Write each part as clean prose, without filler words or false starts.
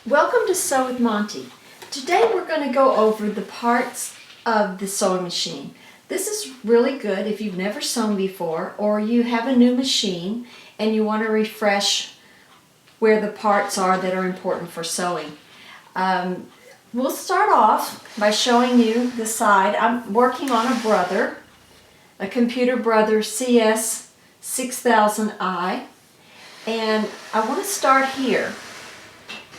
Welcome to Sew with Monty. Today we're going to go over the parts of the sewing machine. This is really good if you've never sewn before or you have a new machine and you want to refresh where the parts are that are important for sewing. We'll start off by showing you the side. I'm working on a Computer Brother CS6000i, and I want to start here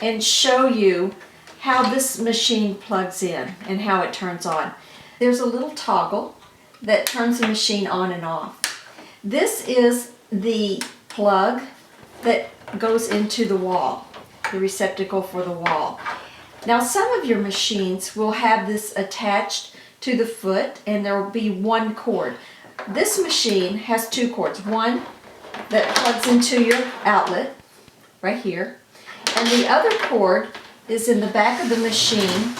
and show you how this machine plugs in and how it turns on. There's a little toggle that turns the machine on and off. This is the plug that goes into the wall, the receptacle for the wall. Now some of your machines will have this attached to the foot and there will be one cord. This machine has two cords. One that plugs into your outlet right here, and the other cord is in the back of the machine.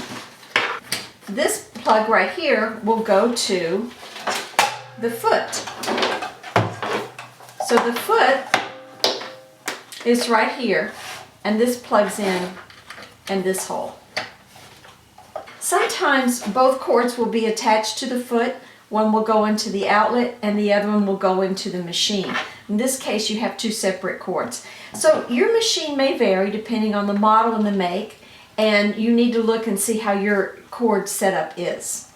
This plug right here will go to the foot. So the foot is right here, and this plugs in this hole. Sometimes both cords will be attached to the foot. One will go into the outlet and the other one will go into the machine. In this case, you have two separate cords. So your machine may vary depending on the model and the make, and you need to look and see how your cord setup is.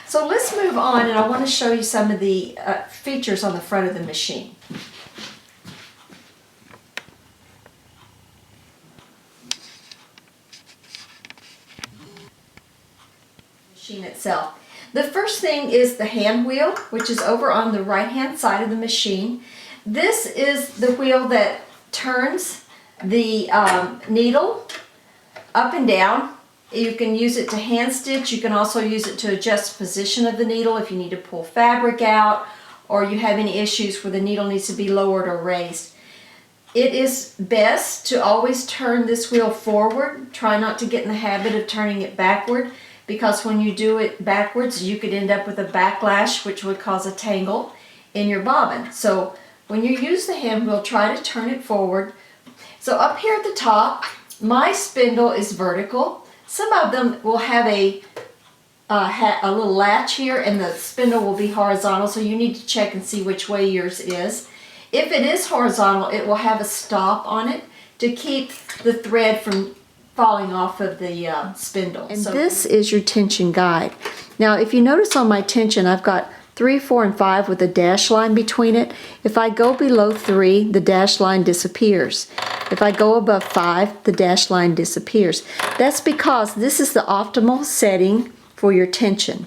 So let's move on, and I want to show you some of the features on the front of the machine. Machine itself. The first thing is the hand wheel, which is over on the right hand side of the machine. This is the wheel that turns the needle up and down. You can use it to hand stitch. You can also use it to adjust the position of the needle if you need to pull fabric out or you have any issues where the needle needs to be lowered or raised. It is best to always turn this wheel forward. Try not to get in the habit of turning it backward, because when you do it backwards, you could end up with a backlash, which would cause a tangle in your bobbin. So when you use the hand wheel, try to turn it forward. So up here at the top, my spindle is vertical. Some of them will have a little latch here, and the spindle will be horizontal, so you need to check and see which way yours is. If it is horizontal, it will have a stop on it to keep the thread from falling off of the spindle. And so this is your tension guide. Now if you notice on my tension, I've got 3, 4, and 5 with a dash line between it. If I go below 3, the dash line disappears. If I go above 5, the dash line disappears. That's because this is the optimal setting for your tension.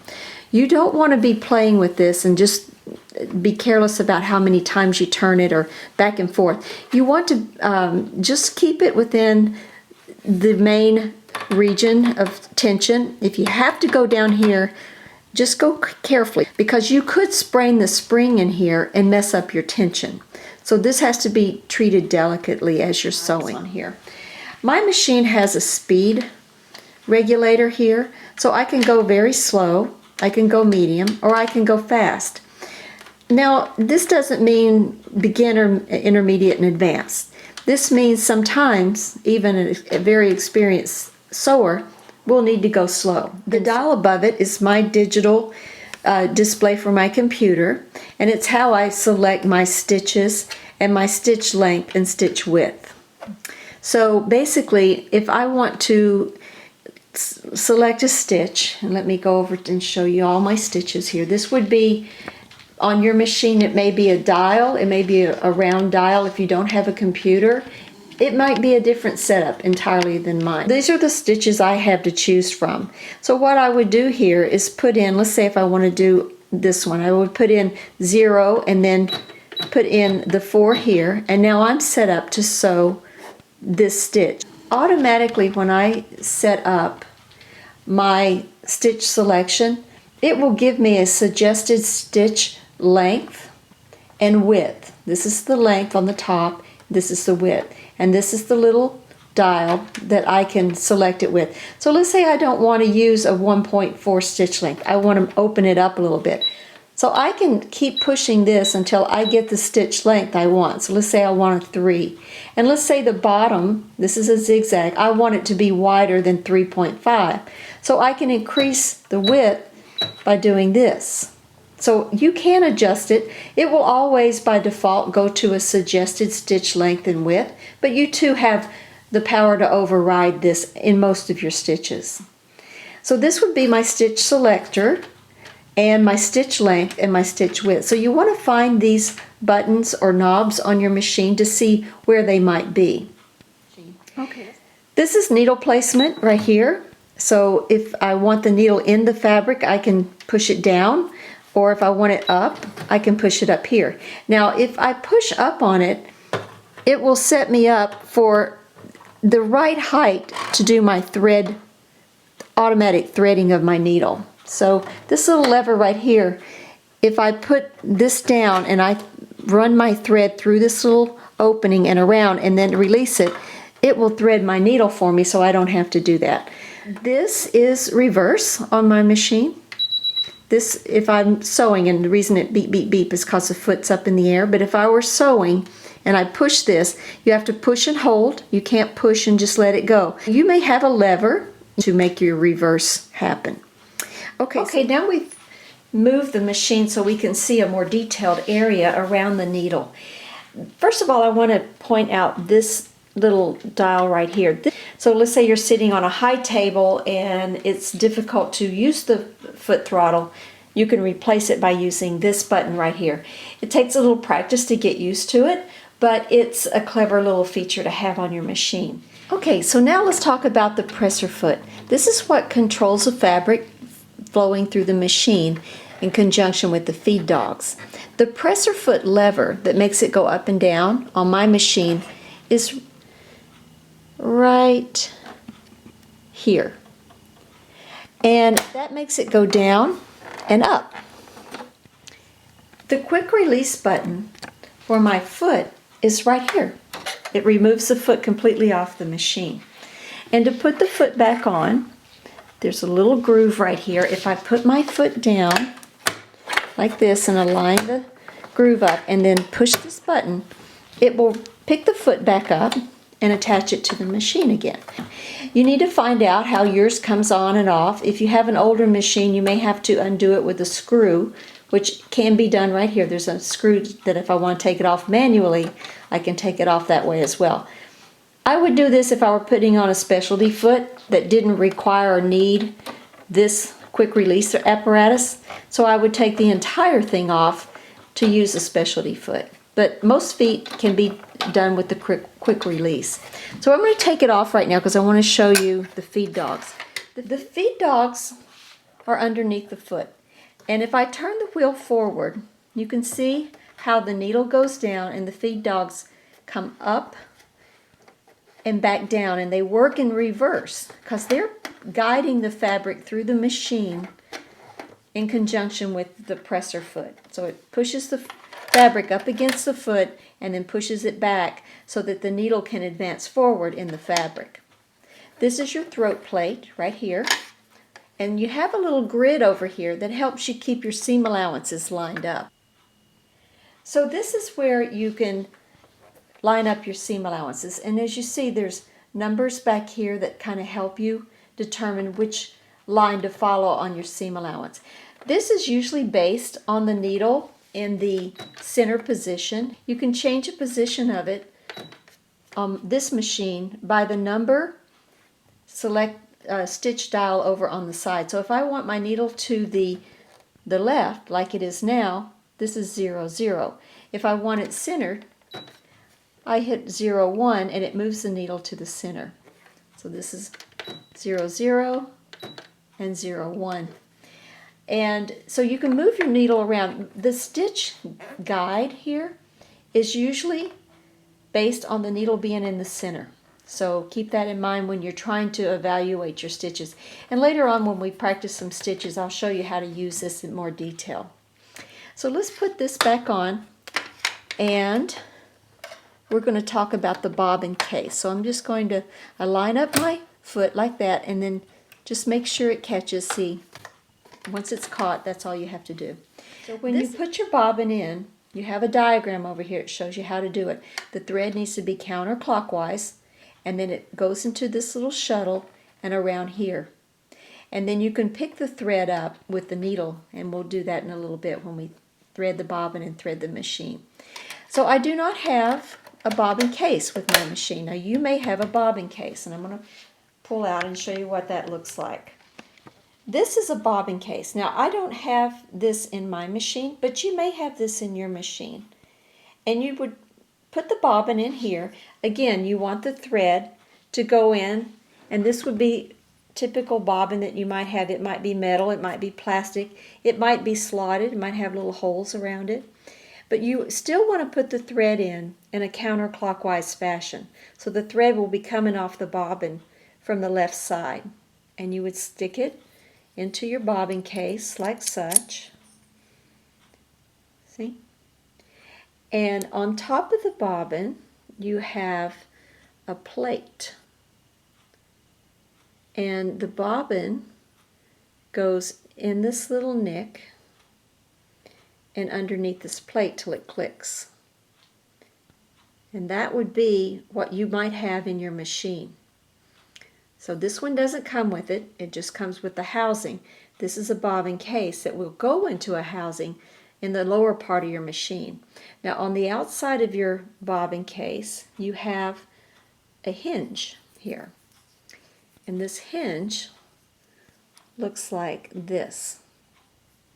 You don't want to be playing with this and just be careless about how many times you turn it or back and forth. You want to just keep it within the main region of tension. If you have to go down here, just go carefully, because you could sprain the spring in here and mess up your tension. So this has to be treated delicately as you're sewing here. My machine has a speed regulator here, so I can go very slow, I can go medium, or I can go fast. Now this doesn't mean beginner, intermediate, and advanced. This means sometimes even a very experienced sewer will need to go slow. The dial above it is my digital display for my computer, and it's how I select my stitches and my stitch length and stitch width. So basically, if I want to select a stitch, and let me go over and show you all my stitches here. This would be on your machine. It may be a dial, it may be a round dial. If you don't have a computer, it might be a different setup entirely than mine. These are the stitches I have to choose from. So what I would do here is put in, let's say if I want to do this one, I would put in 0 and then put in the 4 here, and now I'm set up to sew this stitch. Automatically when I set up my stitch selection, it will give me a suggested stitch length and width. This is the length on the top, this is the width, and this is the little dial that I can select it with. So let's say I don't want to use a 1.4 stitch length. I want to open it up a little bit. So I can keep pushing this until I get the stitch length I want. So let's say I want a 3. And let's say the bottom, this is a zigzag, I want it to be wider than 3.5. So I can increase the width by doing this. So you can adjust it. It will always by default go to a suggested stitch length and width, but you too have the power to override this in most of your stitches. So this would be my stitch selector and my stitch length and my stitch width. So you want to find these buttons or knobs on your machine to see where they might be. Okay. This is needle placement right here. So if I want the needle in the fabric, I can push it down, or if I want it up, I can push it up here. Now if I push up on it, it will set me up for the right height to do my thread, automatic threading of my needle. So this little lever right here, if I put this down and I run my thread through this little opening and around and then release it, it will thread my needle for me so I don't have to do that. This is reverse on my machine. This, if I'm sewing, and the reason it beep, beep, beep is because the foot's up in the air, but if I were sewing and I push this, you have to push and hold. You can't push and just let it go. You may have a lever to make your reverse happen. Okay, so now we've moved the machine so we can see a more detailed area around the needle. First of all, I want to point out this little dial right here. So let's say you're sitting on a high table and it's difficult to use the foot throttle. You can replace it by using this button right here. It takes a little practice to get used to it, but it's a clever little feature to have on your machine. Okay, so now let's talk about the presser foot. This is what controls the fabric flowing through the machine in conjunction with the feed dogs. The presser foot lever that makes it go up and down on my machine is right here. And that makes it go down and up. The quick release button for my foot is right here. It removes the foot completely off the machine. And to put the foot back on, there's a little groove right here. If I put my foot down like this and align the groove up and then push this button, it will pick the foot back up and attach it to the machine again. You need to find out how yours comes on and off. If you have an older machine, you may have to undo it with a screw, which can be done right here. There's a screw that if I want to take it off manually, I can take it off that way as well. I would do this if I were putting on a specialty foot that didn't require or need this quick release apparatus. So I would take the entire thing off to use a specialty foot. But most feet can be done with the quick release. So I'm going to take it off right now because I want to show you the feed dogs. The feed dogs are underneath the foot. And if I turn the wheel forward, you can see how the needle goes down and the feed dogs come up and back down, and they work in reverse because they're guiding the fabric through the machine in conjunction with the presser foot. So it pushes the fabric up against the foot and then pushes it back so that the needle can advance forward in the fabric. This is your throat plate right here, and you have a little grid over here that helps you keep your seam allowances lined up. So this is where you can line up your seam allowances, and as you see, there's numbers back here that kind of help you determine which line to follow on your seam allowance. This is usually based on the needle in the center position. You can change the position of it on this machine by the number stitch dial over on the side. So if I want my needle to the left like it is now, this is 0, 0. If I want it centered, I hit 0, 1 and it moves the needle to the center. So this is 0, 0 and 0, 1. And so you can move your needle around. The stitch guide here is usually based on the needle being in the center. So keep that in mind when you're trying to evaluate your stitches. And later on when we practice some stitches, I'll show you how to use this in more detail. So let's put this back on, and we're going to talk about the bobbin case. So I'm just going to line up my foot like that and then just make sure it catches. See, Once it's caught, that's all you have to do. So when you put your bobbin in, you have a diagram over here. It shows you how to do it. The thread needs to be counterclockwise, and then it goes into this little shuttle and around here. And then you can pick the thread up with the needle, and we'll do that in a little bit when we thread the bobbin and thread the machine. So I do not have a bobbin case with my machine. Now you may have a bobbin case, and I'm going to pull out and show you what that looks like. This is a bobbin case. Now I don't have this in my machine, but you may have this in your machine. And you would put the bobbin in here. Again, you want the thread to go in, and this would be typical bobbin that you might have. It might be metal, it might be plastic, it might be slotted, it might have little holes around it. But you still want to put the thread in a counterclockwise fashion. So the thread will be coming off the bobbin from the left side. And you would stick it into your bobbin case like such. See? And on top of the bobbin, you have a plate. And the bobbin goes in this little nick and underneath this plate till it clicks. And that would be what you might have in your machine. So this one doesn't come with it, it just comes with the housing. This is a bobbin case that will go into a housing in the lower part of your machine. Now on the outside of your bobbin case, you have a hinge here. And this hinge looks like this.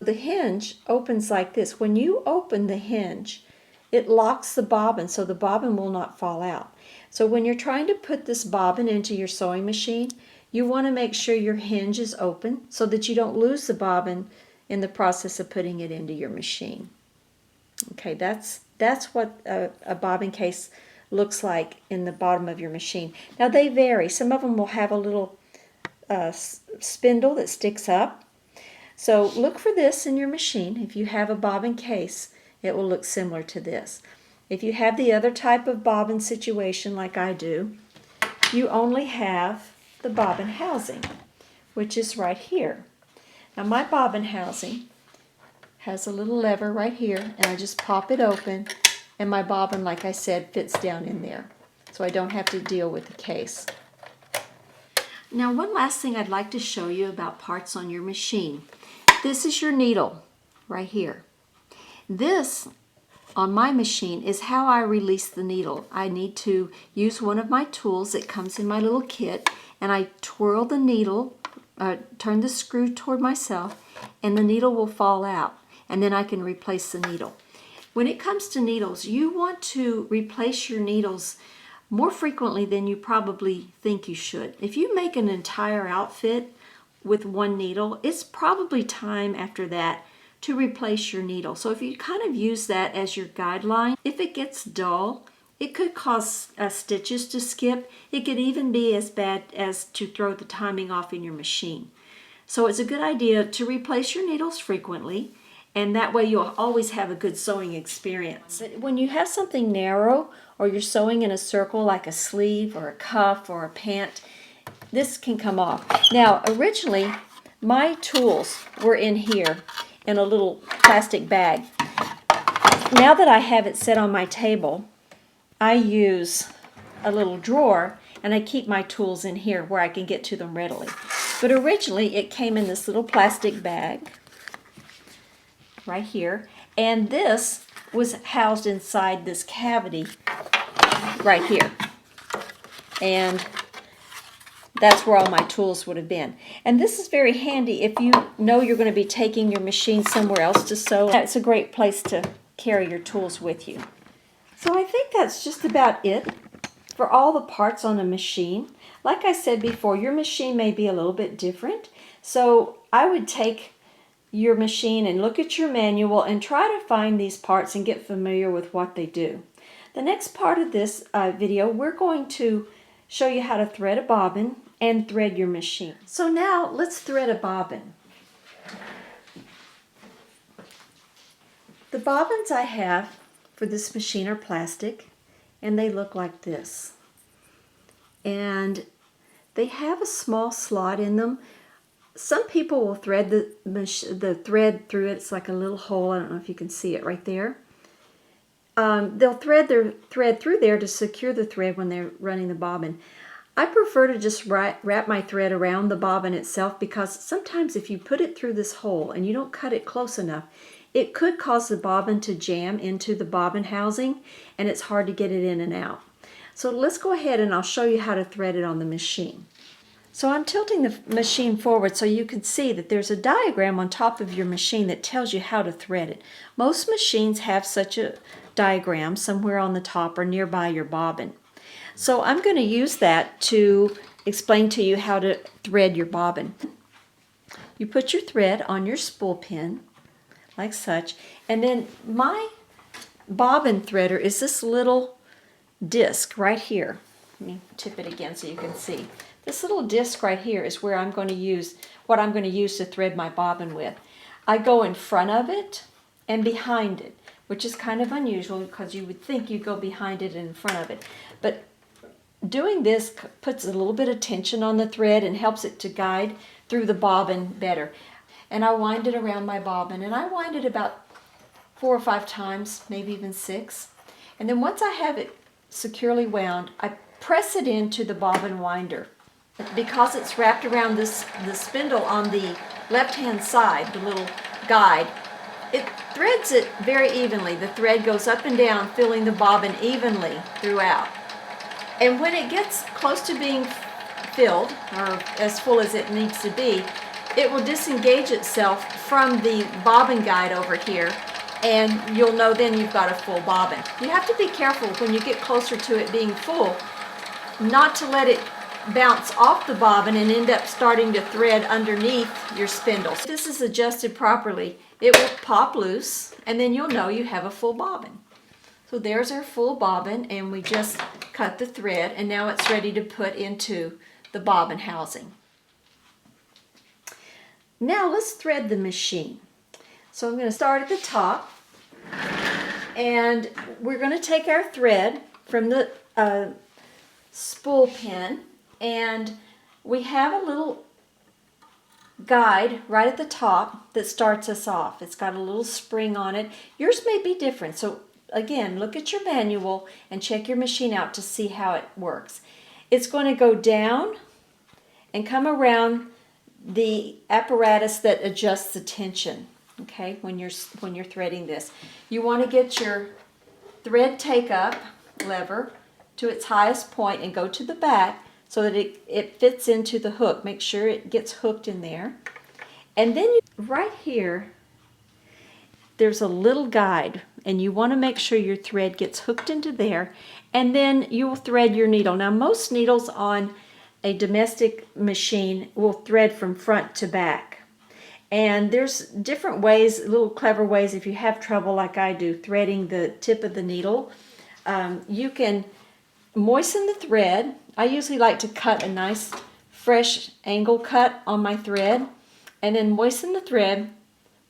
The hinge opens like this. When you open the hinge, it locks the bobbin so the bobbin will not fall out. So when you're trying to put this bobbin into your sewing machine, you want to make sure your hinge is open so that you don't lose the bobbin in the process of putting it into your machine. Okay, that's what a bobbin case looks like in the bottom of your machine. Now they vary. Some of them will have a little spindle that sticks up. So look for this in your machine. If you have a bobbin case, it will look similar to this. If you have the other type of bobbin situation like I do, you only have the bobbin housing, which is right here. Now my bobbin housing has a little lever right here, and I just pop it open, and my bobbin, like I said, fits down in there. So I don't have to deal with the case. Now one last thing I'd like to show you about parts on your machine. This is your needle right here. This on my machine is how I release the needle. I need to use one of my tools that comes in my little kit, and I twirl the needle, turn the screw toward myself, and the needle will fall out, and then I can replace the needle. When it comes to needles, you want to replace your needles more frequently than you probably think you should. If you make an entire outfit with one needle, it's probably time after that to replace your needle. So if you kind of use that as your guideline, if it gets dull, it could cause stitches to skip. It could even be as bad as to throw the timing off in your machine. So it's a good idea to replace your needles frequently, and that way you'll always have a good sewing experience. But when you have something narrow, or you're sewing in a circle like a sleeve or a cuff or a pant, this can come off. Now originally my tools were in here in a little plastic bag. Now that I have it set on my table, I use a little drawer and I keep my tools in here where I can get to them readily. But originally it came in this little plastic bag right here, and this was housed inside this cavity right here. And that's where all my tools would have been. And this is very handy if you know you're going to be taking your machine somewhere else to sew. It's a great place to carry your tools with you. So I think that's just about it for all the parts on a machine. Like I said before, your machine may be a little bit different. So I would take your machine and look at your manual and try to find these parts and get familiar with what they do. The next part of this video, we're going to show you how to thread a bobbin and thread your machine. So now let's thread a bobbin. The bobbins I have for this machine are plastic, and they look like this. And they have a small slot in them. Some people will thread the thread through it. It's like a little hole. I don't know if you can see it right there. They'll thread their thread through there to secure the thread when they're running the bobbin. I prefer to just wrap my thread around the bobbin itself, because sometimes if you put it through this hole and you don't cut it close enough, it could cause the bobbin to jam into the bobbin housing, and it's hard to get it in and out. So let's go ahead and I'll show you how to thread it on the machine. So I'm tilting the machine forward so you can see that there's a diagram on top of your machine that tells you how to thread it. Most machines have such a diagram somewhere on the top or nearby your bobbin. So I'm going to use that to explain to you how to thread your bobbin. You put your thread on your spool pin like such, and then my bobbin threader is this little disc right here. Let me tip it again so you can see. This little disc right here is where I'm going to use what I'm going to use to thread my bobbin with. I go in front of it and behind it, which is kind of unusual because you would think you go behind it and in front of it. But doing this puts a little bit of tension on the thread and helps it to guide through the bobbin better. And I wind it around my bobbin, and I wind it about 4 or 5 times, maybe even 6. And then once I have it securely wound, I press it into the bobbin winder. Because it's wrapped around the spindle on the left-hand side, the little guide, it threads it very evenly. The thread goes up and down, filling the bobbin evenly throughout. And when it gets close to being filled, or as full as it needs to be, it will disengage itself from the bobbin guide over here, and you'll know then you've got a full bobbin. You have to be careful when you get closer to it being full, not to let it bounce off the bobbin and end up starting to thread underneath your spindle. If this is adjusted properly, it will pop loose, and then you'll know you have a full bobbin. So there's our full bobbin, and we just cut the thread, and now it's ready to put into the bobbin housing. Now let's thread the machine. So I'm going to start at the top, and we're going to take our thread from the spool pin, and we have a little guide right at the top that starts us off. It's got a little spring on it. Yours may be different, so again, look at your manual and check your machine out to see how it works. It's going to go down and come around the apparatus that adjusts the tension. Okay, when you're threading this, you want to get your thread take up lever to its highest point and go to the back so that it fits into the hook. Make sure it gets hooked in there. And then right here, there's a little guide, and you want to make sure your thread gets hooked into there, and then you will thread your needle. Now, most needles on a domestic machine will thread from front to back. And there's different ways, little clever ways, if you have trouble like I do threading the tip of the needle. You can moisten the thread. I usually like to cut a nice fresh angle cut on my thread, and then moisten the thread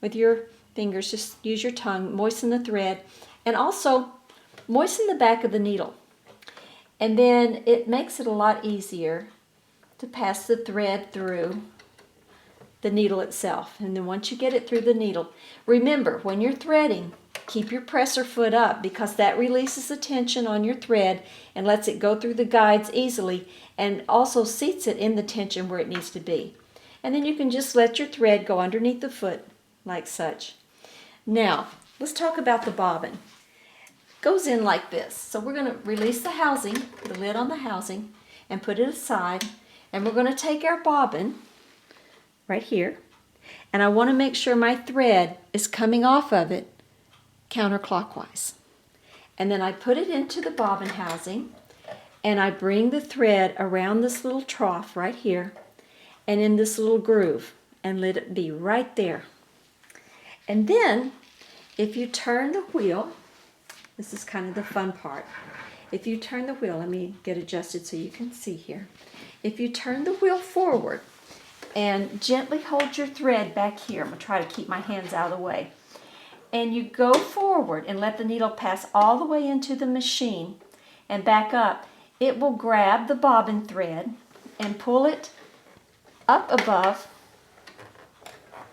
with your fingers. Just use your tongue, moisten the thread, and also moisten the back of the needle. And then it makes it a lot easier to pass the thread through the needle itself. And then once you get it through the needle, remember when you're threading, keep your presser foot up, because that releases the tension on your thread and lets it go through the guides easily, and also seats it in the tension where it needs to be. And then you can just let your thread go underneath the foot like such. Now, let's talk about the bobbin. It goes in like this. So we're going to release the housing, the lid on the housing, and put it aside. And we're going to take our bobbin right here, and I want to make sure my thread is coming off of it counterclockwise. And then I put it into the bobbin housing, and I bring the thread around this little trough right here and in this little groove, and let it be right there. And then if you turn the wheel, this is kind of the fun part. If you turn the wheel, let me get adjusted so you can see here. If you turn the wheel forward and gently hold your thread back here, I'm going to try to keep my hands out of the way, and you go forward and let the needle pass all the way into the machine and back up, it will grab the bobbin thread and pull it up above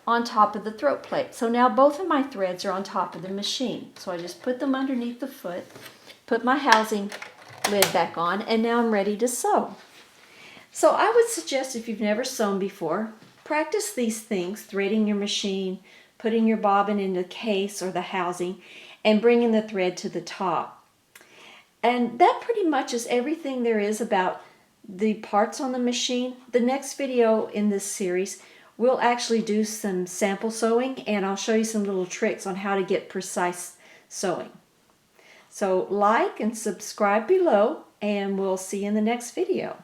on top of the throat plate. So now both of my threads are on top of the machine. So I just put them underneath the foot, put my housing lid back on, and now I'm ready to sew. So I would suggest, if you've never sewn before, practice these things, threading your machine, putting your bobbin in the case or the housing, and bringing the thread to the top. And that pretty much is everything there is about the parts on the machine. The next video in this series, we'll actually do some sample sewing, and I'll show you some little tricks on how to get precise sewing. So like and subscribe below, and we'll see you in the next video.